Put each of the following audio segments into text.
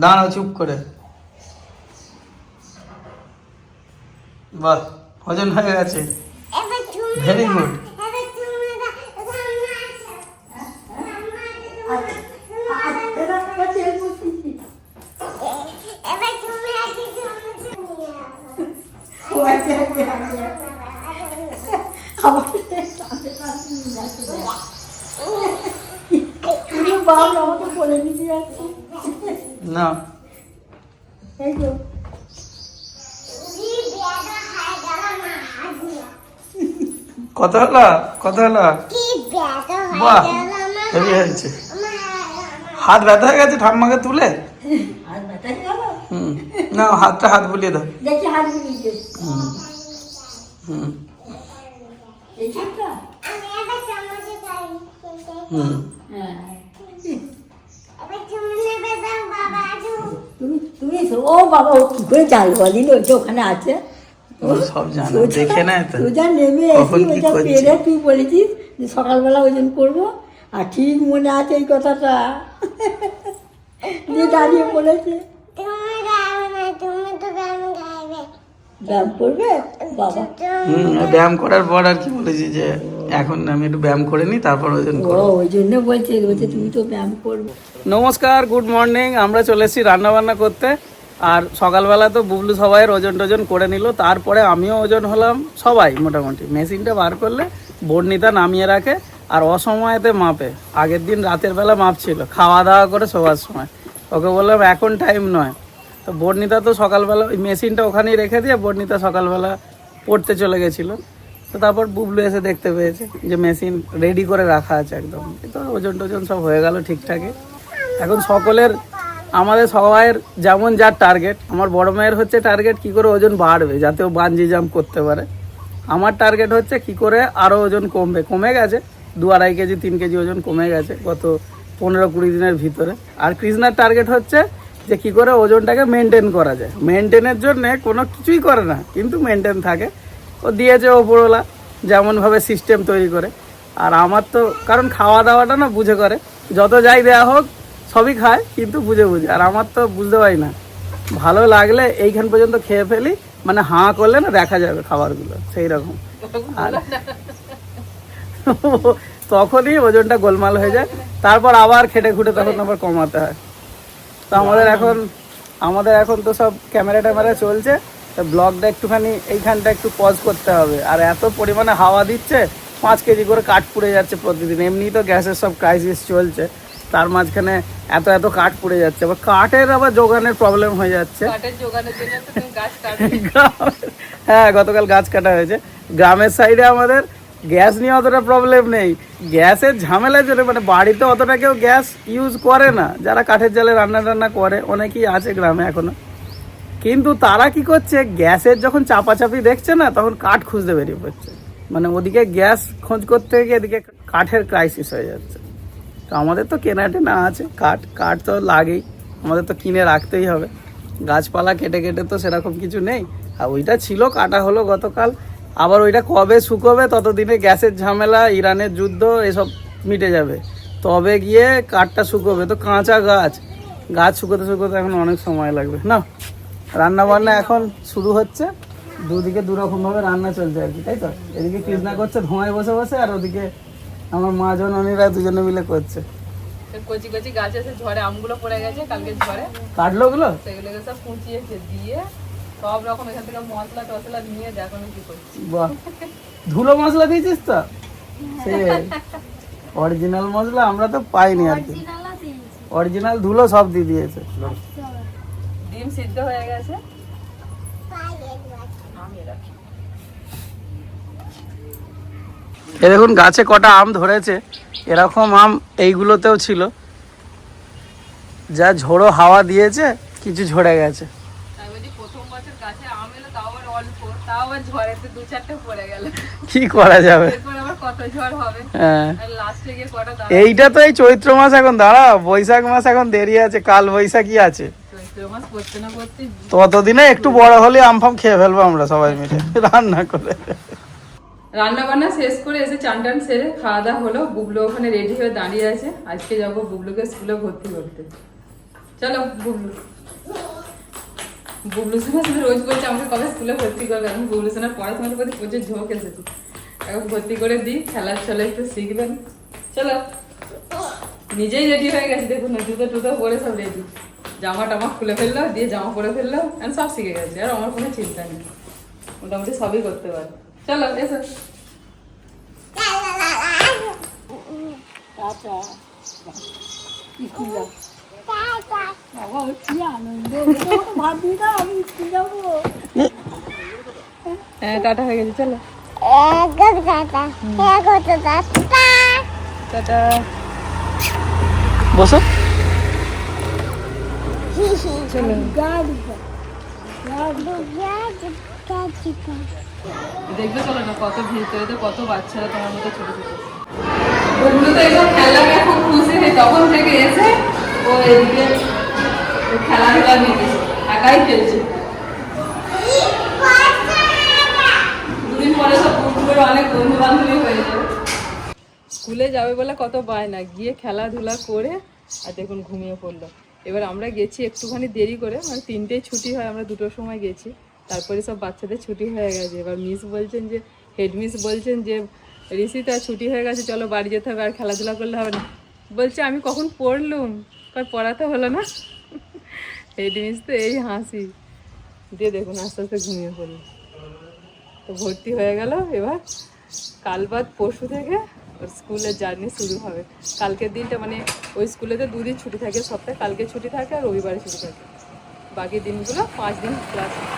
দাঁড়াও চুপ করে। বাহ, ওজন হয়ে গেছে। Very good. না কত হলো, কত হলো? বাহ, হেভি হয়েছে। হাত ব্যথা হয়ে গেছে ঠাম্মাকে তুলে। না, হাত বুলিয়ে দাও। তুমি ও বাবা, ও কি করে জাল বলিনি ওইটা ওখানে আছে। সব জানো, দেখে না তো সোজা নেমে এসি ওইটা পেরে তুই বলেছিস যে সকালবেলা ওজন করবো, আর ঠিক মনে আছে এই কথাটা যে দাঁড়িয়ে বলেছে ব্যায়াম করবে বাবা। ব্যায়াম করার পর আর কি বলেছি যে এখন আমি একটু ব্যায়াম করে নিই, তারপর ওজন করব। ওই জন্য বলছে তুমি তো ব্যায়াম করবে। নমস্কার, গুড মর্নিং। আমরা চলে এসেছি রান্নাবান্না করতে। আর সকালবেলা তো বুবলু সবাইয়ের ওজন টোজন করে নিল, তারপরে আমিও ওজন হলাম। সবাই মোটামুটি মেশিনটা বার করলে বর্ণিতা নামিয়ে রাখে আর অসময়েতে মাপে। আগের দিন রাতের বেলা মাপছিল খাওয়া দাওয়া করে শোবার সময়। ওকে বললাম এখন টাইম নয়। তো বর্ণিতা তো সকালবেলা ওই মেশিনটা ওখানেই রেখে দিয়ে বর্ণিতা সকালবেলা পড়তে চলে গেছিলো। তো তারপর বুবলু এসে দেখতে পেয়েছে যে মেশিন রেডি করে রাখা আছে একদম। তো ওজন টোজন সব হয়ে গেল ঠিকঠাকই। এখন সকলের, আমাদের সবাইয়ের যেমন যার টার্গেট, আমার বড় মেয়ের হচ্ছে টার্গেট কী করে ওজন বাড়বে যাতে ও বানজি জাম্প করতে পারে। আমার টার্গেট হচ্ছে কি করে আরও ওজন কমে গেছে 2-2.5 কেজি 3 কেজি ওজন কমে গেছে গত 15-20 দিনের ভিতরে। আর কৃষ্ণার টার্গেট হচ্ছে যে কি করে ওজনটাকে মেনটেন করা যায়। মেনটেনের জন্য কোনো কিছুই করে না, কিন্তু মেনটেন থাকে। ও দিয়েছে ওপরওয়ালা যেমনভাবে সিস্টেম তৈরি করে। আর আমার তো কারণ খাওয়া দাওয়াটা না বুঝে করে, যত যাই দেওয়া হোক সবই খায়, কিন্তু বুঝে। আর আমার তো বুঝতে পারি না, ভালো লাগলে এইখান পর্যন্ত খেয়ে ফেলি, মানে হাঁ করলে না দেখা যাবে খাবারগুলো সেই রকম। আর তখনই ওজনটা গোলমাল হয়ে যায়, তারপর আবার খেটে খুঁটে তখন আবার কমাতে হয়। তো আমাদের এখন তো সব ক্যামেরা ট্যামেরা চলছে, তো ব্লগটা একটুখানি এইখানটা একটু পজ করতে হবে। আর এত পরিমাণে হাওয়া দিচ্ছে, 5 কেজি করে কাঠ পুড়ে যাচ্ছে প্রতিদিন। এমনি তো গ্যাসের সব ক্রাইসিস চলছে, তার মাঝখানে এত কাঠ পুড়ে যাচ্ছে। আবার কাঠের আবার যোগানের প্রবলেম হয়ে যাচ্ছে। হ্যাঁ, গতকাল গাছ কাটা হয়েছে। গ্রামের সাইডে আমাদের গ্যাস নিয়ে অতটা প্রবলেম নেই, গ্যাসের ঝামেলার জন্য মানে বাড়িতে অতটা কেউ গ্যাস ইউজ করে না। যারা কাঠের জালে রান্না করে অনেকেই আছে গ্রামে এখনো, কিন্তু তারা কি করছে, গ্যাসের যখন চাপাচাপি দেখছে না, তখন কাঠ খুঁজতে বেরিয়ে পড়ছে। মানে ওদিকে গ্যাস খোঁজ করতে গিয়ে এদিকে কাঠের ক্রাইসিস হয়ে যাচ্ছে। তো আমাদের তো কেনা আছে কাঠ তো লাগেই, আমাদের তো কিনে রাখতেই হবে। গাছপালা কেটে তো সেরকম কিছু নেই। আর ওইটা ছিল, কাটা হলো গতকাল। আবার ওইটা কবে শুকোবে, ততদিনে গ্যাসের ঝামেলা, ইরানের যুদ্ধ এসব মিটে যাবে, তবে গিয়ে কাঠটা শুকোবে। তো কাঁচা গাছ শুকোতে এখন অনেক সময় লাগবে না। রান্না বান্না এখন শুরু হচ্ছে, দুদিকে দুরকমভাবে রান্না চলছে আর কি, তাই তো। এদিকে কৃষ্ণা করছে ধোঁয়ায় বসে বসে, আর ওদিকে আমার মা জননীরা দুজনে মিলে করছে। কচি কচি গাছ আছে, ঝড়ে আমগুলো পড়ে গেছে কালকে ঝড়ে, কাটলো ওগুলো, সেগুলোকে সব কুচিয়েছে দিয়ে সব রকম এখান থেকে মশলা টসলা নিয়ে দেখো আমি কি করছি। বাহ, ধুলো মশলা দিয়েছিস তো? সে অরিজিনাল মশলা আমরা তো পাইনি আর কি, অরিজিনাল ধুলো সব দিয়ে দিয়েছে। ডিম সিদ্ধ হয়ে গেছে। এ দেখুন গাছে কটা আম ধরেছে, এরকম আম এইগুলোতেও ছিল। যা ঝোড়ো হাওয়া দিয়েছে, কিছু ঝরে গেছে। কি করা যাবে, এইটা তো এই চৈত্র মাস, এখন দাঁড়া বৈশাখ মাস এখন দেরি আছে, কাল বৈশাখী আছে। ততদিনে একটু বড় হলে আম ফাম খেয়ে ফেলবো আমরা সবাই মিলে রান্না করে। রান্না বান্না শেষ করে এসে চান টান সেরে খাওয়া দাওয়া হলো। বুবলু ওখানে রেডি হয়ে দাঁড়িয়ে আছে। আজকে যাবো বুবলুকে স্কুলে ভর্তি করতে। চলো বুবলু বুবলু সোনা শুধু রোজ বলছে আমাকে কবে স্কুলে ভর্তি করবে। এখন বুবলু সোনার পড়াশোনার প্রতি প্রচুর ঝোঁক এসেছে, এখন ভর্তি করে দিই, খেলার চলে একটু শিখবেন। চলো, নিজেই রেডি হয়ে গেছে, দেখুন না জুতো টুতো পরে সব রেডি, জামা টামা খুলে ফেললো, দিয়ে জামা পরে ফেললো, এখন সব শিখে গেছে, আর আমার কোনো চিন্তা নেই, মোটামুটি সবই করতে পারে। চলো এসো। বাবা ওর কি আনন্দ, ভাত দিয়ে দাও, আমি স্কুল যাবো। হ্যাঁ টাটা হয়ে গেছে, চলো টাটা। বসো। চলো দেখবে, চলো না কত ভিতরে তো কত বাচ্চারা তোমার মতো ছোট ছোট। ওগুলো তো একদম খেলা নিয়ে খুব খুশি হয়, তখন থেকে এসে ও এদিকে খেলাধুলা নিয়ে একাই খেলছে। দুদিন পরে সব পুকুরের অনেক বন্ধু বান্ধবী হয়ে যাবে। স্কুলে যাবে বলে কত বায়না, গিয়ে খেলাধুলা করে আর দেখুন ঘুমিয়ে পড়লো। এবার আমরা গেছি একটুখানি দেরি করে, মানে 3টেই ছুটি হয়, আমরা 2টোর সময় গেছি, তারপরে সব বাচ্চাদের ছুটি হয়ে গেছে। এবার মিস বলছেন যে, হেড মিস বলছেন যে ঋষিতা ছুটি হয়ে গেছে, চলো বাড়ি যেতে হবে, আর খেলাধুলা করলে হবে না। বলছে আমি কখন পড়লুম, পড়াতে হলো না। হেড মিস তো এই হাসি দিয়ে দেখুন আস্তে আস্তে ঘুমিয়ে পড়লো। তো ভর্তি হয়ে গেল, এবার কাল বাদ পরশু থেকে ওর স্কুলের জার্নি শুরু হবে। কালকের দিনটা মানে ওই স্কুলেতে 2 দিন ছুটি থাকে সপ্তাহে, কালকে ছুটি থাকে আর রবিবারে ছুটি থাকে, বাকি দিনগুলো 5 দিন ক্লাস হয়,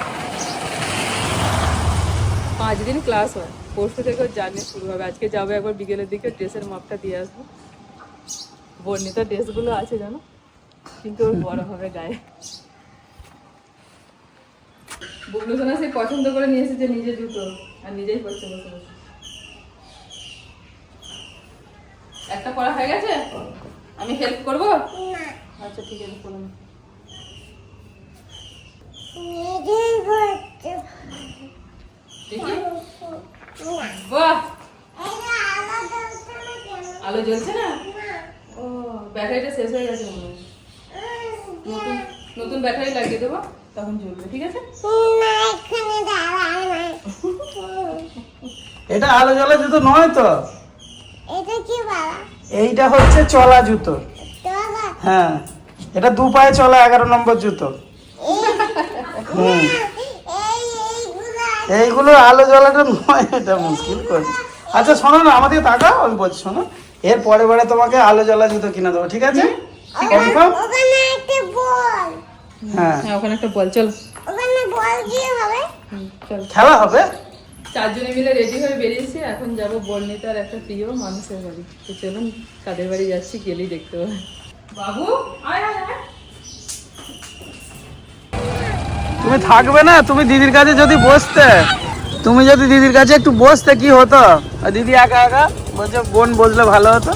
5 দিন ক্লাস হয়। পরশু থেকে ওর জার্নি শুরু হবে। আজকে যাবো একবার বিকেলের দিকে, ড্রেসের মাপটা দিয়ে আসবো। বর্ণিত ড্রেসগুলো আছে জানো, কিন্তু ওর বড় হবে গায়ে। বুবলু সোনা সে পছন্দ করে নিয়ে এসেছে নিজে জুতো, আর নিজেই পড়ছে বসে বসে। একটা পড়া হয়ে গেছে, আমি হেল্প করবো? আচ্ছা ঠিক আছে, করুন। বাহ, আলো জ্বলছে না? ও ব্যাটারিটা শেষ হয়ে গেছে মনে হয়, নতুন নতুন ব্যাটারি লাগিয়ে দেবো, তখন জ্বলবে। ঠিক আছে, এটা আলো জ্বলা জুতো নয় তো, এটা কি বাবা? এইটা হচ্ছে চলা জুতো। বাবা হ্যাঁ, এটা 2 পায়ে চলা 11 নম্বর জুতো। হুম, এইগুলো আলো জ্বলাটা নয়, এটা মুশকিল করছে। আচ্ছা শোনো না, আমাদের তাকাও, আমি বলছি শোনো, এর পরে বারে তোমাকে আলো জ্বলা জুতো কিনে দেবো, ঠিক আছে? কনফার্ম? ওখানে একটা বল, হ্যাঁ, হ্যাঁ ওখানে একটা বল, চলো ওখানে বল কি হবে? চলো। খেলা হবে। 4 জনে মিলে রেডি হয়ে বেরিয়েছি, এখন যাবো বর্ণিতার একটা প্রিয় মানুষের বাড়ি। তো চলুন কাদের বাড়ি যাচ্ছি গেলেই দেখতে পাবে। বাবু আয় আয় আয়। তুমি থাকবে না, তুমি দিদির কাছে যদি বসতে, তুমি যদি দিদির কাছে একটু বসতে কি হতো? আর দিদি একা একা বলছে বোন বসলে ভালো হতো।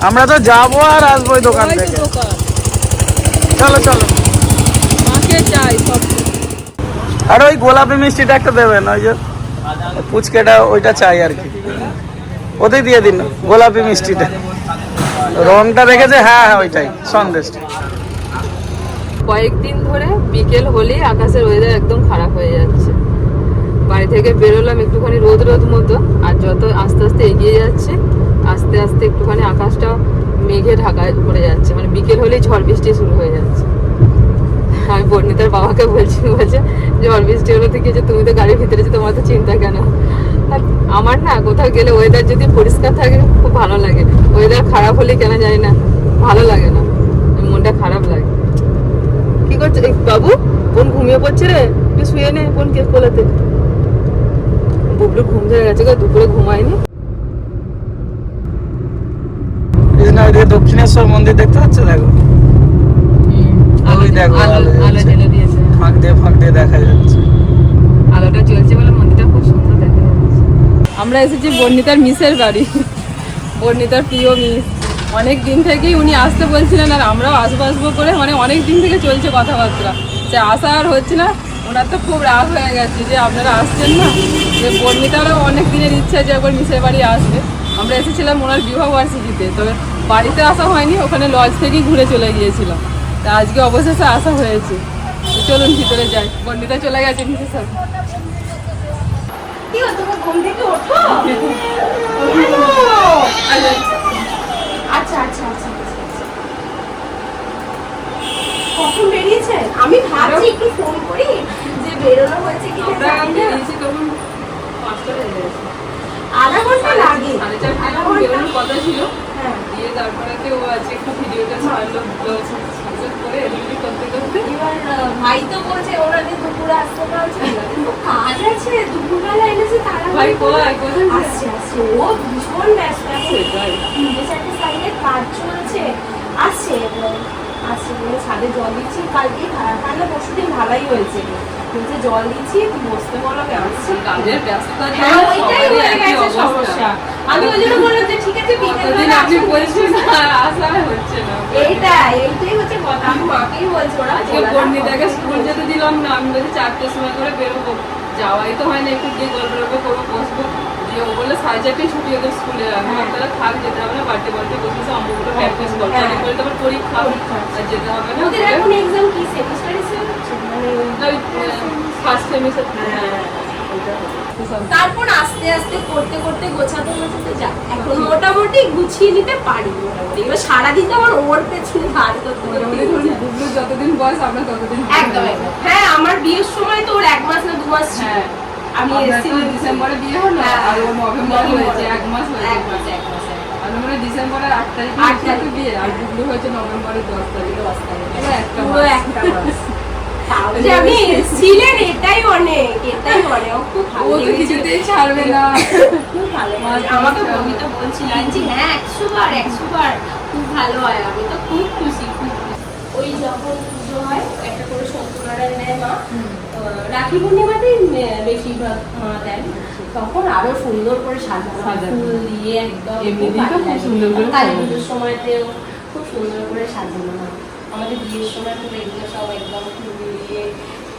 আমরা তো যাবো আর আসবো ওই দোকান ওই তো থেকে। দোকান, চলো চলো। মাকে চাই সব। আর ওই গোলাপি মিষ্টিটা একটা দেবেন, ওই যে পুচকেটা, ওইটা চাই আর কি, ওতেই দিয়ে দিন গোলাপি মিষ্টিটা। রংটা দেখেছে? হ্যাঁ হ্যাঁ ওইটাই, সন্দেশটা। কয়েকদিন ধরে বিকেল হলেই আকাশের ওয়েদার একদম খারাপ হয়ে যাচ্ছে। বাড়ি থেকে বেরোলাম একটুখানি রোদ রোদ মতো, আর যত আস্তে আস্তে এগিয়ে যাচ্ছে আস্তে আস্তে একটুখানি আকাশটা মেঘে ঢাকা পড়ে যাচ্ছে, মানে বিকেল হলেই ঝড় বৃষ্টি শুরু হয়ে যাচ্ছে। আমি বর্ণিতার বাবাকে বলছি, বলছে ঝড় বৃষ্টি হলো থেকে যে তুমি তো গাড়ির ভিতরে যে তোমার তো চিন্তা কেন? আর আমার না কোথাও গেলে ওয়েদার যদি পরিষ্কার থাকে খুব ভালো লাগে, ওয়েদার খারাপ হলে কেন জানি না ভালো লাগে না, মনটা খারাপ লাগে। কি করছে বাবু? বোন ঘুমিয়ে পড়ছে রে, তুই শুয়ে নে বোনকে কোলাতে। বুবলু ঘুম ধরে গেছে গো, দুপুরে ঘুমায়নি। দক্ষিণেশ্বর মন্দির দেখতে পাচ্ছ? দেখো ওই দেখো, আলো জ্বেলে দিয়েছে, ফাঁক দিয়ে দেখা যাচ্ছে। আলোটা জ্বলছে বলে মন্দিরটা খুব সুন্দর দেখা যাচ্ছে। আমরা এসেছি বর্ণিতার মিসের বাড়ি, বর্ণিতার প্রিয় মিস। অনেক দিন থেকেই উনি আসতে বলছিলেন, আর আমরাও আসবো আসবো করে, মানে অনেক দিন থেকে চলছে কথাবার্তা, সে আসা আর হচ্ছে না। ওনার তো খুব রাগ হয়ে গেছে যে আপনারা আসছেন না, যে বর্ণিতারও অনেক দিনের ইচ্ছা যে একবার মিসের বাড়ি আসবে। আমরা এসেছিলাম ওনার বিবাহ বার্ষিকীতে, তবে বাড়িতে আসা হয়নি, ওখানে লজ থেকেই ঘুরে চলে গিয়েছিলাম। তা আজকে অবশেষে আসা হয়েছে। তো চলুন ভিতরে যাই, বর্ণিতা চলে গেছে নিচে সব। কি হলো, তোমার ঘুম থেকে ওঠো? আচ্ছা আচ্ছা আচ্ছা আচ্ছা। কখন বেরিয়েছেন? আমি ভাবছি একটু ফোন করি যে বেরোনো হয়েছে কি আমরা বেরিয়েছি তখন 5টা বেজে গেছে। আধা ঘন্টা লাগে। 4:30 বেরোনোর কথা ছিল। হ্যাঁ। দিয়ে তারপরে ও আছে একটু ভিডিওটা ছাড়লো, সাবস্ক্রাইব করে এডিট করতে করতে। এবার ভাই তো বলছে ওনাদের দুপুরে আসতে পারছে না, কিন্তু কাজ আছে দুপুরবেলা এনেছে তারা ভাই কোথায় কোথায় আসছে আসছে, ও ভীষণ ব্যস্ত এখন। সেটাই। 3-4টে সাইডের কাজ চলছে, আসছে আসছে বলে ছাদে জল দিচ্ছি। কালকে কালকে পরশুদিন ভালোই হয়েছে, বলছে জল দিচ্ছি তুই বসতে বলো আমি আসছি। কাজের ব্যস্ততা হ্যাঁ ওইটাই হয়ে গেছে সমস্যা। আমি ওই জন্য বললাম যে ঠিক আছে কতদিন বিকেলবেলা আপনি আসুন। বলছেন আর আসা হচ্ছে না। এইটাই হচ্ছে কথা। আমি মাকেই বলছি ওরা আজকে বর্ণিতাকে স্কুল যেতে দিলাম না, আমি বলছি 4টের সময় করে বেরোবো, যাওয়াই তো হয় না, একটু গিয়ে গল্প করবো বসবো। দিয়ে ও বললো 4:30 ছুটি ওদের স্কুলে, আমি তারা থাক যেতে হবে না, বাড়িতে বসে অঙ্কগুলো প্র্যাকটিস করতে করে তারপর পরীক্ষা আর যেতে হবে না। ওদের এখন এক্সাম কি সেমিস্টার হচ্ছে মানে ফার্স্ট সেমিস্টার। তারপর আস্তে আস্তে করতে করতে গোছাতে গোছাতে যা এখন মোটামুটি গুছিয়ে নিতে পারি মোটামুটি। এবার সারাদিন তো আমার ওর পেছনে ধার করতে মোটামুটি ধরুন বুবলুর যতদিন বয়স আমরা ততদিন। একদম একদম। হ্যাঁ আমার বিয়ের সময় তো ওর 1 মাস না 2 মাস ছিল। হ্যাঁ আমি এসেছি ডিসেম্বরে বিয়ে হলো আর ও নভেম্বরে হয়েছে, 1 মাস হয়েছে। 1 মাস আমি মানে ডিসেম্বরের 8 তারিখে বিয়ে, আর বুবলু হয়েছে নভেম্বরের 10 তারিখে। পুরো একটা মাস। তাও যে আমি ছিলেন এটাই অনেক ও খুব ভালো ও তো কিছুতেই ছাড়বে না। খুব ভালো আমাকে বমিতা বলছিলেন যে হ্যাঁ 100 বার খুব ভালো হয়। আমি তো খুব খুশি খুব খুশি। ওই যখন পুজো হয় একটা করে সত্যনারায়ণ দেয় মা, রাখি পূর্ণিমাতেই বেশিরভাগ মা দেন, তখন আরো সুন্দর করে সাজানো ফুল দিয়ে একদম এমনিতেই তো খুব সুন্দর করে কালী সাজানো। পুজোর সময়তেও খুব সুন্দর করে সাজানো হয়। আমাদের বিয়ের সময় তো এগুলো সব একদম ফুল দিয়ে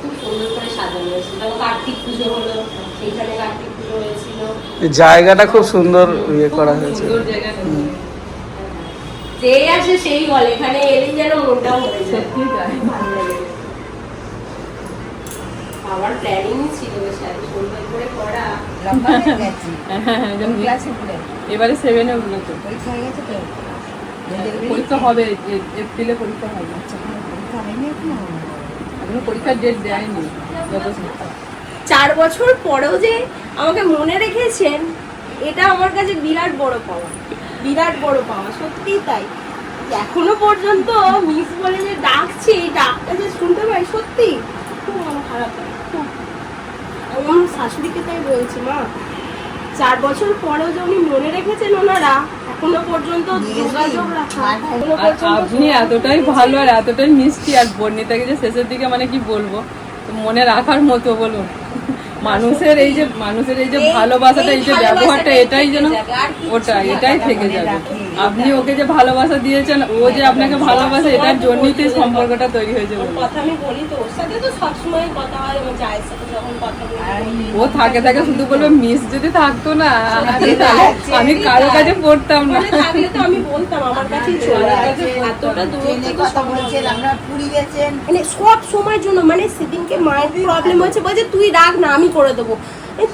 খুব সুন্দর করে সাজানো হয়েছিল। তারপর কার্তিক পুজো হলো, সেইখানে কার্তিক পুজো হয়েছিল। জায়গাটা খুব সুন্দর ইয়ে করা হয়েছে। সুন্দর জায়গাটা। যে আসে সেই বলে এখানে এলেই যেন মনটা ভরে যায়। সত্যি তাই। ভালো লাগে। আমার প্ল্যানিং ছিল শাড়ি সুন্দর করে পরা। এবারে 7-এ উঠলো তো। পরীক্ষা হবে, এপ্রিলে পরীক্ষা হবে। এখনো পরীক্ষার ডেট দেয়নি। 4 বছর পরেও যে আমাকে মনে রেখেছেন, এটা আমার কাছে বিরাট বড় পাওয়া, বিরাট বড় পাওয়া। সত্যিই তাই। এখনো পর্যন্ত মিস বলে যে ডাকছি, এই ডাকটা যে শুনতে পাই সত্যি খুব মন খারাপ হয় খুব। আমি আমার শাশুড়িকে তাই বলছি, মা 4 বছর পরেও যে উনি মনে রেখেছেন ওনারা, এখনো পর্যন্ত যোগাযোগ রাখা। এখনো আর পর্যন্ত আপনি এতটাই ভালো আর এতটাই মিষ্টি, আর বর্ণিতাকে যে শেষের দিকে মানে কি বলবো, তো মনে রাখার মতো বলুন। মানুষের এই যে ভালোবাসাটা, এই যে ব্যবহারটা, এটাই যেন এটাই থেকে যাবে। আপনি ওকে যে ভালোবাসা দিয়েছেন, ও যে আপনাকে ভালোবাসে, এটার জন্যই তো এই সম্পর্কটা তৈরি হয়েছে। ওর কথা আমি বলি তো, ওর সাথে তো সবসময় কথা হয়। আমার জায়ের সাথে যখন কথা বলি ও থাকে শুধু বলবে মিস যদি থাকতো না আমি কারো কাছে পড়তাম না। মানে থাকলে তো আমি বলতাম আমার কাছেই চলে আসে। এতটা দূর থেকে কথা বলছেন, আমরা পুরী গেছেন, মানে সব সময়ের জন্য। মানে সেদিনকে মায়ের প্রবলেম হয়েছে, বলছে তুই রাখ না আমি করে দেবো।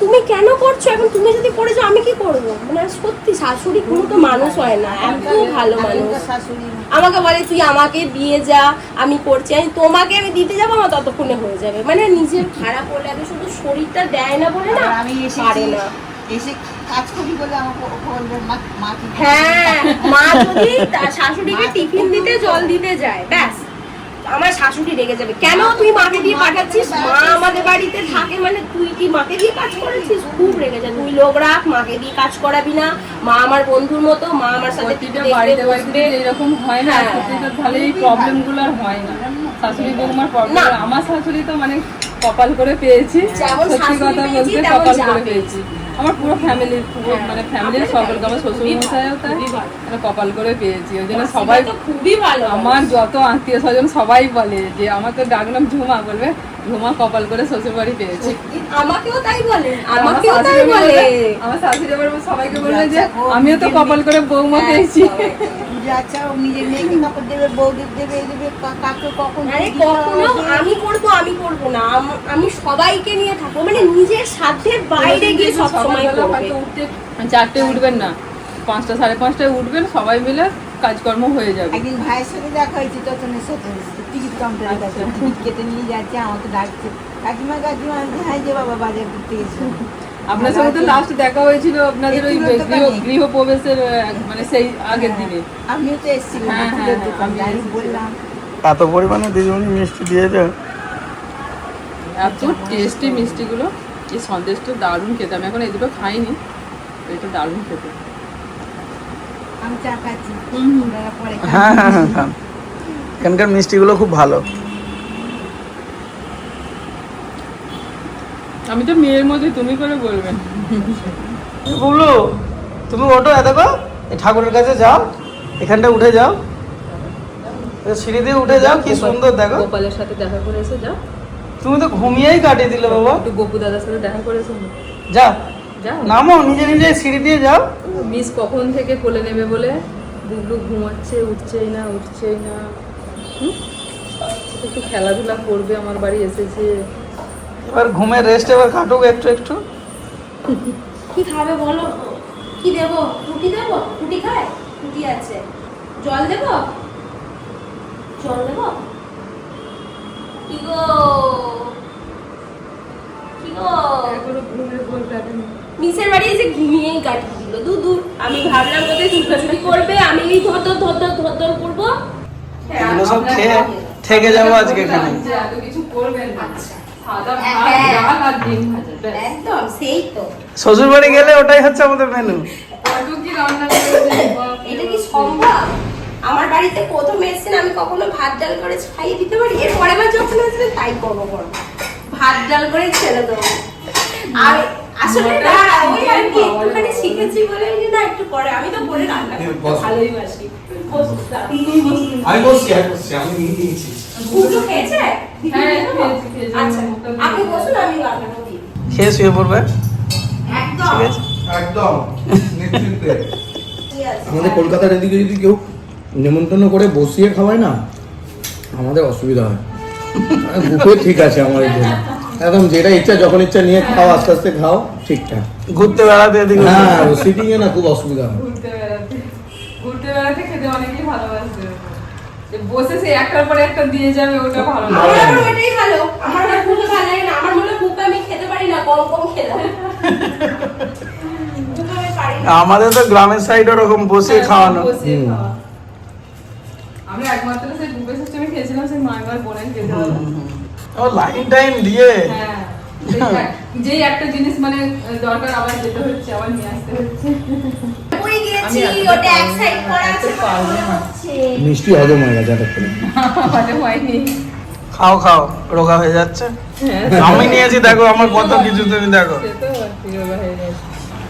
তুমি কেন করছো এখন? তুমি যদি করে যাও আমি কি করবো? মানে সত্যি শাশুড়ি কোনো তো মানুষ হয় না, এত ভালো মানুষ। শাশুড়ি আমাকে বলে তুই আমাকে দিয়ে যা, আমি করছি। আমি তোমাকে আমি দিতে যাবো, আমার ততক্ষণে হয়ে যাবে। মানে নিজের খারাপ হলে আমি শুধু শরীরটা দেয় না বলে না, আমি পারে না। এসে কাজ করি বলে আমাকে বলবে মা কি হ্যাঁ, মা যদি তার শাশুড়িকে টিফিন দিতে জল দিতে যায়, ব্যাস আমার শাশুড়ি রেগে যাবে, কেন তুই মাকে দিয়ে পাঠাচ্ছিস? মা আমাদের বাড়িতে থাকে মানে তুই কি মাকে দিয়ে কাজ করেছিস? খুব রেগে যায়। তুই লোক রাখ, মাকে দিয়ে কাজ করাবি না। মা আমার বন্ধুর মতো, মা আমার সাথে প্রতিটা বাড়িতে বাড়িতে এরকম হয় না, প্রতিটা তাহলে এই প্রবলেম গুলো আর হয় না। শাশুড়ি বৌমার প্রবলেম, আমার শাশুড়ি তো মানে কপাল করে পেয়েছি, যেমন সত্যি শাশুড়ি কথা পেয়েছি, বলতে তেমন কপাল যা করে পেয়েছি। পেয়েছি। আমার পুরো ফ্যামিলির মানে ফ্যামিলির সকলকে, আমার শ্বশুর মশাইও তাই, মানে কপাল করে পেয়েছি। ওই জন্য সবাই, তো খুবই ভালো। আমার যত আত্মীয় স্বজন সবাই বলে যে, আমার তো ডাক নাম ঝুমা, বলবে ঘুমা কপাল করে শ্বশুর বাড়ি পেয়েছে। আমাকেও তাই বলে, আমার আমাকেও তাই শাশুড়ি বলে। আমার শাশুড়ি আবার সবাইকে বলবে যে আমিও তো কপাল করে বৌমা পেয়েছি। আচ্ছা ও নিজের মেয়েকে কাপড় দেবে, বৌদের দেবে, এই দেবে, কাকে কখন আরে কি দিতে কখনো হবে। আমি করবো না, আমি সবাইকে নিয়ে থাকবো, মানে নিজের সাধ্যের বাইরে গিয়ে সবসময় সকালবেলা করবে। হয়তো উঠতে 4টে উঠবেন না, 5টা 5:30টায় উঠবেন, সবাই মিলে কাজকর্ম হয়ে যাবে। একদিন ভাইয়ের সাথে দেখা হয়েছে, ততনের সাথে টিকিট কাউন্টারে গেছে, টিকিট কেটে নিয়ে যাচ্ছে, আমাকে ডাকছে কাকিমা কাকিমা, আমি বলছি, হ্যাঁ যে বাবা বাজার করতে গেছি। আপনার সঙ্গে তো লাস্ট দেখা হয়েছিল আপনাদের ওই একটু দোকানে। গৃহপ্রবেশের মানে সেই আগের দিনে। আমিও তো এসেছিলাম, হ্যাঁ, ফুলের হ্যাঁ, দোকান, আমি আমি বললাম এত পরিমাণে দিদিমণি মিষ্টি দিয়েছে। এত টেস্টি মিষ্টিগুলো, এই সন্দেশটা দারুণ খেতে। আমি এখন এই দুটো খাইনি, এটা দারুণ খেতে। আমি চা খাচ্ছি, আপনারা পরে খান। হ্যাঁ হ্যাঁ হ্যাঁ হ্যাঁ, এখানকার মিষ্টিগুলো খুব ভালো। আমি তো মেয়ের মধ্যে তুমি করে বলবেন। বুবলু তুমি ওঠো, দেখো এই ঠাকুরের কাছে যাও, এখানটা উঠে যাও, সিঁড়ি দিয়ে উঠে যাও, কি সুন্দর দেখো। গোপালের সাথে দেখা করে এসে যাও। তুমি তো ঘুমিয়েই কাটিয়ে দিলে বাবা। একটু গোপু দাদার সাথে দেখা করে এসো। যাও যাও, নামো, নিজে নিজে সিঁড়ি দিয়ে যাও। মিস কখন থেকে কোলে নেবে বলে বুবলু ঘুমাচ্ছে, উঠছেই না। হুম? একটু খেলাধুলা করবে, আমার বাড়ি এসেছে। এবার ঘুমের রেস্ট এবার কাটুক একটু একটু। কি খাবে বলো? কি দেবো? রুটি দেবো? রুটি খায়? রুটি আছে। জল দেবো? জল দেবো? কি গো? কি গো? এখনো ঘুমের ঘোর কাটেনি। মিসের বাড়ি এসে ঘুমিয়েই কাটিয়ে দিল। দূর আমি ভাবলাম কোথায় চুপচাচুপি করবে, আমি এই ধর করবো। এগুলো সব খেয়ে থেকে যাবো আজকে এখানে। যে এত কিছু করবেন না। সাদা ভাত, হ্যাঁ। ডাল আর ডিম ভাজা, ব্যাস। একদম সেই তো। শ্বশুর বাড়ি গেলে ওটাই হচ্ছে আমাদের মেনু। কত কি রান্না করেছে, বাপ রে। এটা কি সম্ভব? আমার বাড়িতে প্রথম এসেছেন, আমি কখনো ভাত ডাল করে খাইয়ে দিতে পারি? এর পরের বার যখন আসবেন তাই করবো, ভাত ডাল করে ছেড়ে দেবো। আর আসলে না, ওই আর কি একটুখানি শিখেছি বলে যে না একটু করে, আমি তো করে রান্না করতে ভালোই বাসি। আমি বসছি আমি নিয়ে নিয়েছি। গুলো খেয়েছে? হ্যাঁ, খেয়েছি। আচ্ছা, আপনি বসুন, আমি রান্না করি। খেয়ে শুয়ে পড়বে, একদম ঠিক আছে? একদম নিশ্চিন্তে। ঠিক আছে। আমাদের কলকাতার এদিকে যদি কেউ নেমন্তন্ন করে বসিয়ে খাওয়ায় না, আমাদের অসুবিধা হয়। বুফে ঠিক আছে আমাদের জন্য, একদম যেটা ইচ্ছা যখন ইচ্ছা নিয়ে খাও, আস্তে আস্তে খাও, ঠিকঠাক। ঘুরতে বেড়াতে এদিকে ওদিকে। হ্যাঁ, সিটিং এ না খুব অসুবিধা হয়। ঘুরতে বেড়াতে খেতে অনেকেই ভালোবাসে। যে বসে সে একটার পরে একটা দিয়ে যাবে, ওটা ভালো লাগে। আমার আবার ওটাই ভালো, আমার আবার বুকে ভালো লাগে না, আমার মনে বুকে আমি খেতে পারি না, কম কম খেলাম। বুকে আমি পারি না। আমাদের তো গ্রামের সাইড ওরকম বসে খাওয়ানো। বসে খাওয়া। আমরা একমাত্র সেই বুফে সিস্টেমে খেয়েছিলাম, সেই মায়ের বোনের খেতে হলো। ও লাইন টাইম দিয়ে হ্যাঁ, যেই একটা জিনিস মানে দরকার আবার যেতে হচ্ছে, আবার নিয়ে আসতে হচ্ছে। ওই গেছি, আমি ওটা এক সাইড করা আছে, পারবো না। হচ্ছে। মিষ্টি হজম হয়ে গেছে এতক্ষণে। হজম হয়নি। খাও খাও, রোগা হয়ে যাচ্ছে। হ্যাঁ, আমি নিয়েছি দেখো, আমার কত কিছু তুমি দেখো। সে তো রোগা হয়ে গেছে।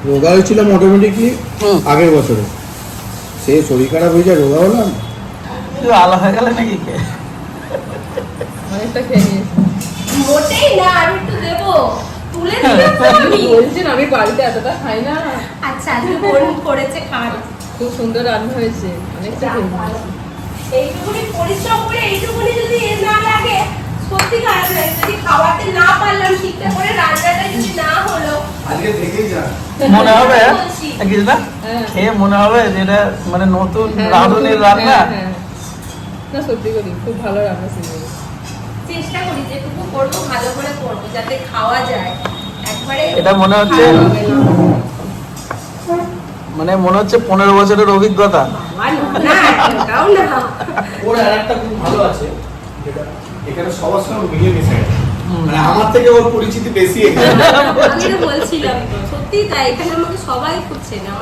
রোগা হয়েছিলাম অটোমেটিকলি হুম। আগের বছরে, সে শরীর খারাপ হয়ে যায়, রোগা হলাম। একটু আলা হয়ে গেলে নাকি খেয়ে? অনেকটা খেয়ে নিয়েছি। মোটেই না, আমি একটু দেবো, তুলে দিলাম তো আমি। বলছেন আমি বাড়িতে এতটা খাই না। আচ্ছা, আজকে বোন করেছে খান। খুব সুন্দর রান্না হয়েছে, অনেকটা খেয়ে নিয়েছি। এইটুকুনি পরিশ্রম করে এইটুকুনি যদি এ না লাগে, সত্যি খারাপ লাগে। যদি খাওয়াতে না পারলাম ঠিকঠাক করে, রান্নাটা যদি না হলো, আজকে দেখেই যা। মনে হবে বলছি। কিছুটা হ্যাঁ। খেয়ে মনে হবে যেটা মানে নতুন হ্যাঁ, রাঁধুনির রান্না। হ্যাঁ, হ্যাঁ। না সত্যি করি খুব ভালো রান্না শিখেছি। চেষ্টা করি যেটুকু করবো ভালো করে করবো, যাতে খাওয়া যায়। একবারে এটা মনে হচ্ছে খারাপ হবে না। মানে মনে হচ্ছে 15 বছরের অভিজ্ঞতা। আমার না, এটাও না। ওর আর একটা খুব ভালো আছে, যেটা এখানে সবার সঙ্গে মিলিয়ে মিশে গেছে। মানে আমার থেকে ওর পরিচিতি বেশি এখানে। আমি তো বলছিলাম তো, সত্যি তাই, এখানে আমাকে সবাই খুঁজছে না।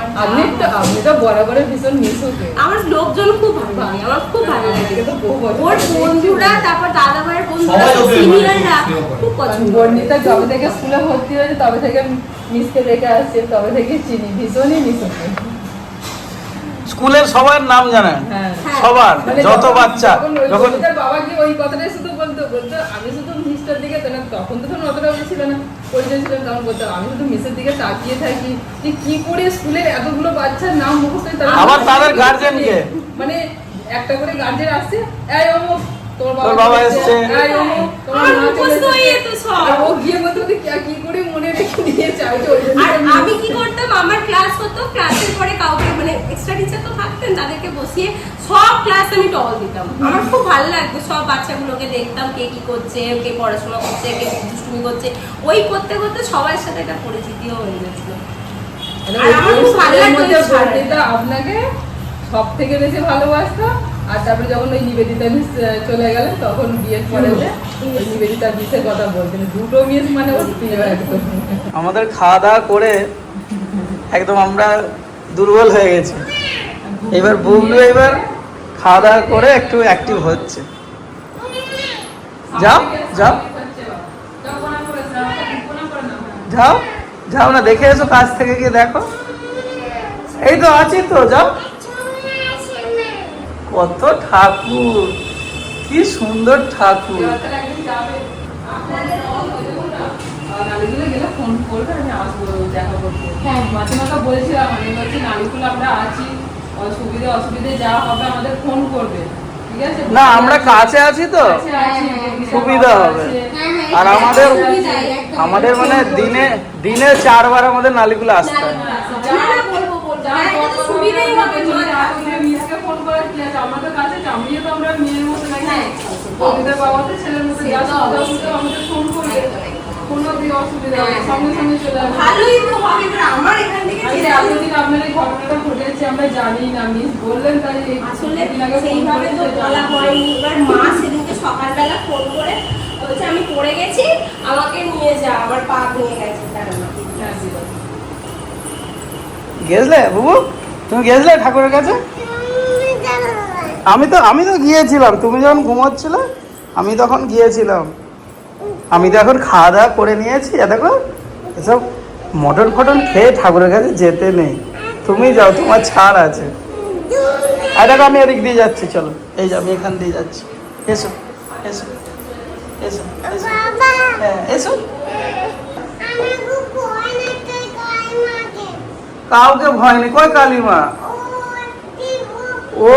আপনি তো বরাবরের ভীষণ মিশুকে। আমার লোকজন খুব ভালো লাগে, আমার খুব ভালো লাগে। আমাকে তো বহু বছর ওর থেকে বন্ধুরা, তারপর দাদা ভাইয়ের বন্ধুরা, সবাই ওকে সিনিয়ররা স্নেহ করে। খুব পছন্দ করে। বর্ণিতা যবে থেকে স্কুলে ভর্তি হয়েছে তবে থেকে মিসকে দেখে আসছে, তবে থেকে চিনি, ভীষণই মিশুকে। স্কুলের সবার নাম জানেন, হ্যাঁ সবার, মানে যত বাচ্চা যখন ওদের বাবাকে ওই কথাটাই শুধু বলতো আমি শুধু মিস্টার দিকে তখন তো ধরুন অতটা ছিল না, পরিচয় ছিল তখন বলতো আমি শুধু মিসের দিকে তাকিয়ে থাকি যে কি করে স্কুলের এতগুলো বাচ্চার নাম মুখস্থ হয়, আবার তাদের গার্জেনকে মানে একটা করে গার্জেন আসছে, এই অমুক তোর তোর বাবা এসছে। এই অমুক তোমার আমার মা চলে মুখস্থ হয়ে এসেছে। যেত সব। আর ও গিয়ে বলতো যে কি করে মনে রেখে দিয়েছে, আমি তো ওই জন্য আর আমি কি করতাম, আমার ক্লাস হতো, ক্লাসের পরে কাউকে মানে এক্সট্রা টিচার তো থাকতেন, তাদেরকে বসিয়ে সব ক্লাস আমি টল দিতাম। আমার খুব ভালো লাগতো, সব বাচ্চাগুলোকে দেখতাম কে কি করছে, কে পড়াশোনা করছে, কে দুষ্টুমি করছে, ওই করতে করতে সবার সাথে একটা পরিচিতিও হয়ে গেছিল। আর আমার খুব ভালো লাগতো এই ছাড়াটা। বর্ণিতা আপনাকে সব থেকে বেশি ভালোবাসতো। আর তারপরে যখন ওই নিবেদিতা মিস চলে গেলেন তখন বিয়ের পরে যে ওই নিবেদিতা মিসের কথা বলতেন, দুটো মিস মানে ওর প্রিয় একদম। আমাদের খাওয়া দাওয়া করে একদম আমরা দুর্বল হয়ে গেছি, এবার বুবলু এবার খাওয়া দাওয়া করে একটু অ্যাক্টিভ হচ্ছে। যাও যাও যাও যাও না, দেখে এসো, কাছ থেকে গিয়ে দেখো। এই তো আছি তো, যাও। কত ঠাকুর, কি সুন্দর ঠাকুর। নালিগুলো গেলে ফোন করবে, আমি আসবো দেখা করতে। হ্যাঁ মাঝে মাঝে বলেছিলাম, আমি বলছি নালিগুলো আমরা আছি, সুবিধে অসুবিধে যা হবে আমাদের ফোন করবে, ঠিক আছে? না আমরা কাছে আছি তো কাছে আছি, সুবিধা হবে। আর আমাদের মানে দিনে 4 বার আমাদের নালিগুলো আসতে হয়। সুবিধাই হবে। মিসকে ফোন করার কি আছে, আমাদের কাছে চামড়িয়ে তো আমরা মেয়ের মতো নাকি, ওদের বাবা তো ছেলের মতো, যা সুবিধা হতো আমাদের ফোন করবে, কোনো অসুবিধা হবে সঙ্গে সঙ্গে চলে আসবে। ভালোই তো হবে, এবার আমার এখান থেকে আচ্ছা, এতদিন আপনার এই ঘটনাটা ঘটেছে আমরা জানি না, মিস বললেন তাই এই আসলে দিন আগে ফোন সেইভাবে তো করেছে, বলা হয়নি। এবার মা সেদিনকে সকালবেলা ফোন করে বলছে আমি পড়ে গেছি, আমাকে নিয়ে যা, আমার পা ভেঙে গেছে। হ্যাঁ, ছিল। গেছলে বুবু, তুমি গেছলে ঠাকুরের কাছে? আমি তো গিয়েছিলাম, তুমি যখন ঘুমোচ্ছিলে আমি তখন গিয়েছিলাম। আমি তো এখন খাওয়া দাওয়া করে নিয়েছি। দেখো এসব মটন ফটন খেয়ে ঠাকুরের কাছে যেতে নেই, তুমি যাও, তোমার ছাড় আছে। আর দেখো আমি এদিক দিয়ে যাচ্ছি, চলো এই যে আমি এখান দিয়ে যাচ্ছি। এসো এসো এসো এসো, বাবা হ্যাঁ এসো। আমি খুব ভয় লাগছে কাইমাকে। কাউকে ভয় নেই, কই কালিমা? ও কি ও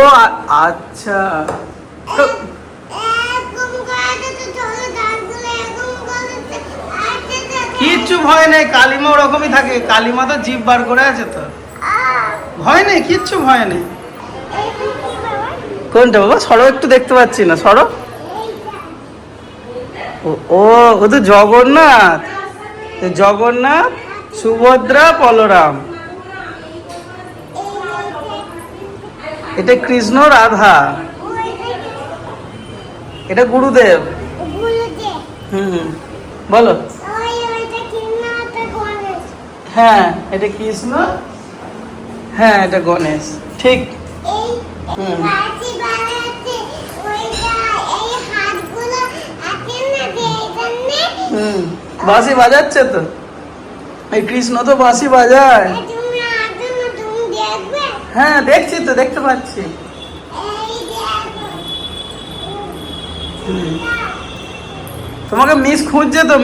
আচ্ছা, তো এরকম করে তো চলে গাছগুলো এরকম করে কিচ্ছু ভয় নেই, কালিমা ওরকমই থাকে, কালিমা তো জিভ বার করে আছে তো, ভয় নেই, কিচ্ছু ভয় নেই। কোনটা বাবা? সরো, একটু দেখতে পাচ্ছি না, সরো। ও ও তো জগন্নাথ, জগন্নাথ, সুভদ্রা, বলরাম। এটা কৃষ্ণ, রাধা, এটা গুরুদেব। হুম বলো। হ্যাঁ এটা কৃষ্ণ, হ্যাঁ এটা গণেশ, ঠিক। হুম হুম বাঁশি বাজাচ্ছে তো, এই কৃষ্ণ তো বাঁশি বাজায়। হ্যাঁ দেখছি তো, দেখতে পাচ্ছি। তোমাকে মিস খুঁজছে তো,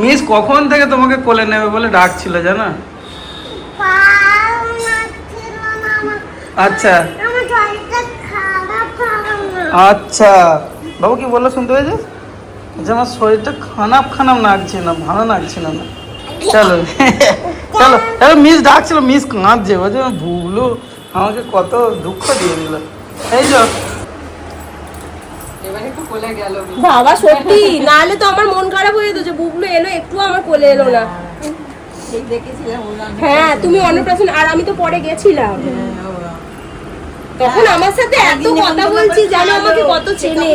মিস কখন থেকে তোমাকে কোলে নেবে বলে ডাকছিল জানো। আচ্ছা আচ্ছা, বাবু কি বললো শুনতে পেয়েছে? আচ্ছা আমার শরীরটা খানাপ লাগছে না, ভালো লাগছে না। চলো চলো, মিস ডাকছিল, মিস কাঁদছে, বলছে ভুবলু আমাকে কত দুঃখ দিয়ে দিল। এই যো এবার একটু কোলে গেল। বাবা সত্যি, নাহলে তো আমার মন খারাপ হয়ে যেত যে বুবলু এলো, একটু আমার কোলে এলো না। ঠিক দেখেছিলাম হ্যাঁ তুমি অন্নপ্রাশন, আর আমি তো পরে গেছিলাম, তখন আমার সাথে এত কথা বলছি, জানো আমাকে কত চেনে।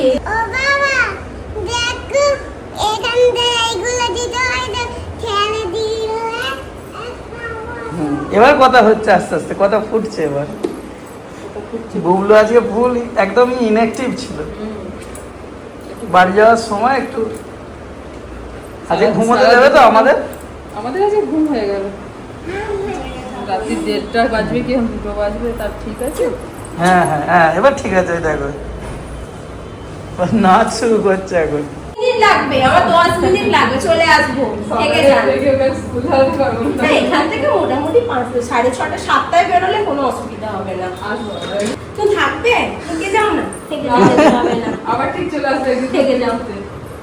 এবার কথা হচ্ছে, আস্তে আস্তে কথা ফুটছে। এবার বুবলু আজকে ফুল একদমই ইনঅ্যাক্টিভ ছিল, বাড়ি যাওয়ার সময় একটু আজকে ঘুমোতে দেবে তো আমাদের আজকে ঘুম হয়ে গেল। রাত্রি 1:30 বাজবে কি এখন 2টো বাজবে, তার ঠিক আছে। হ্যাঁ হ্যাঁ হ্যাঁ, এবার ঠিক আছে। ওই দেখো নাচ শুরু করছে এখন। মিনিট লাগবে, আমার 10 মিনিট লাগবে, চলে আসবো। থেকে যান। স্কুল হাউস পাবো না। না, এখান থেকে মোটামুটি 6:30 7টায় বেরোলে কোনো অসুবিধা হবে না। আসবো তুমি থাকবে? থেকে যাও না, থেকে যাও, যেতে হবে না, আবার ঠিক চলে আসবে। থেকে যাও।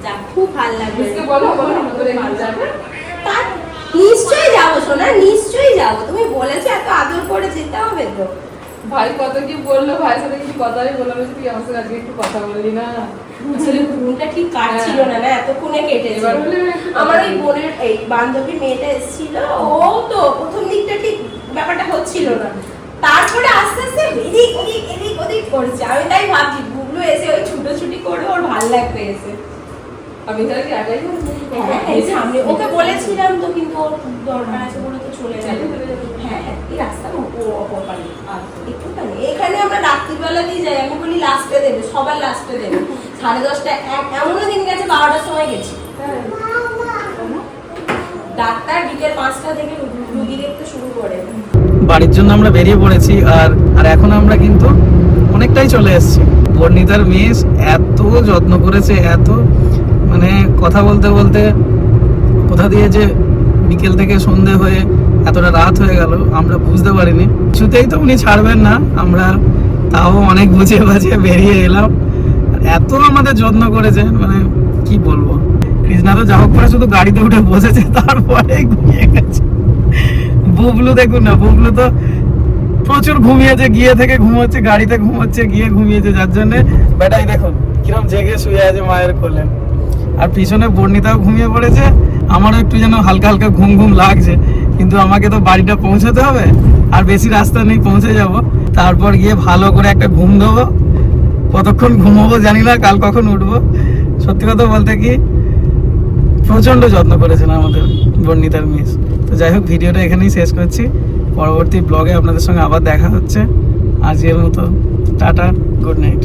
যা, খুব ভালো লাগবে। আজকে বলো আমাদের ভালো যাবে। তার নিশ্চয়ই যাবো সোনা, নিশ্চয়ই যাবো। তুমি বলেছো এত আদর করে যেতে হবে তো। ভাই কত কি বললো, ভাইয়ের সাথে কিছু কথাই বললাম, তুই আমার সাথে আজকে একটু কথা বললি না। আসলে ঘুমটা ঠিক কাটছিল না, না এতক্ষণে কেটেছে। এবার বলে একটু আমার ওই বোনের এই বান্ধবী মেয়েটা এসেছিল, ও তো প্রথম দিকটা ঠিক ব্যাপারটা হচ্ছিল না, তারপরে আস্তে আস্তে এদিক ওদিক এদিক ওদিক করছে। আমি তাই ভাবছি গুগলু এসে ওই ছুটোছুটি করে ওর ভালো লাগবে এসে। আমি তাহলে কি একাই করবো? হ্যাঁ, এই সামনে ওকে বলেছিলাম তো, কিন্তু ওর খুব দরকার আছে বলে তো চলে গেল। হ্যাঁ, এই রাস্তা অপর পারে একটুখানি। এখানে আমরা রাত্রিবেলাতেই যাই, আমি বলি লাস্টে দেবে, সবার লাস্টে দেবে। 10:30 এমনও দিন গেছে 12টার সময় গেছি। ডাক্তার বিকেল 5টা থেকে রুগী দেখতে শুরু করে। বাড়ির জন্য আমরা বেরিয়ে পড়েছি, আর আর এখন আমরা কিন্তু অনেকটাই চলে এসেছি। বর্ণিতার মেস এত যত্ন করেছে, এত মানে কথা বলতে বলতে কোথা দিয়ে যে বিকেল থেকে সন্ধে হয়ে এতটা রাত হয়ে গেল আমরা বুঝতে পারিনি। কিছুতেই তো উনি ছাড়বেন না, আমরা তাও অনেক বুঝিয়ে বাজিয়ে বেরিয়ে এলাম। আর এত আমাদের যত্ন করেছে, মানে কি বলবো। কৃষ্ণা তো যা হোক করে শুধু গাড়িতে উঠে বসেছে, তারপরে ঘুমিয়ে গেছে। বুবলু দেখুন না, বুবলু তো প্রচুর ঘুমিয়েছে, গিয়ে থেকে ঘুমোচ্ছে, গাড়িতে ঘুমোচ্ছে, গিয়ে ঘুমিয়েছে, যার জন্য বেটাই দেখুন কিরম জেগে শুয়ে আছে মায়ের কোলে। আর পিছনে বর্ণিতাও ঘুমিয়ে পড়েছে। আমারও একটু যেন হালকা হালকা ঘুম ঘুম লাগছে, কিন্তু আমাকে তো বাড়িটা পৌঁছাতে হবে, আর বেশি রাস্তা নেই, পৌঁছে যাব। তারপর গিয়ে ভালো করে একটা ঘুম দেবো। কতক্ষণ ঘুমোবো জানি না, কাল কখন উঠবো। সত্যি কথা বলতে কি প্রচন্ড যত্ন করেছেন আমাদের বর্ণিতার মিস। তো যাই হোক, ভিডিওটা এখানেই শেষ করছি। পরবর্তী ব্লগে আপনাদের সঙ্গে আবার দেখা হচ্ছে। আজকের মতো টাটা, গুড নাইট।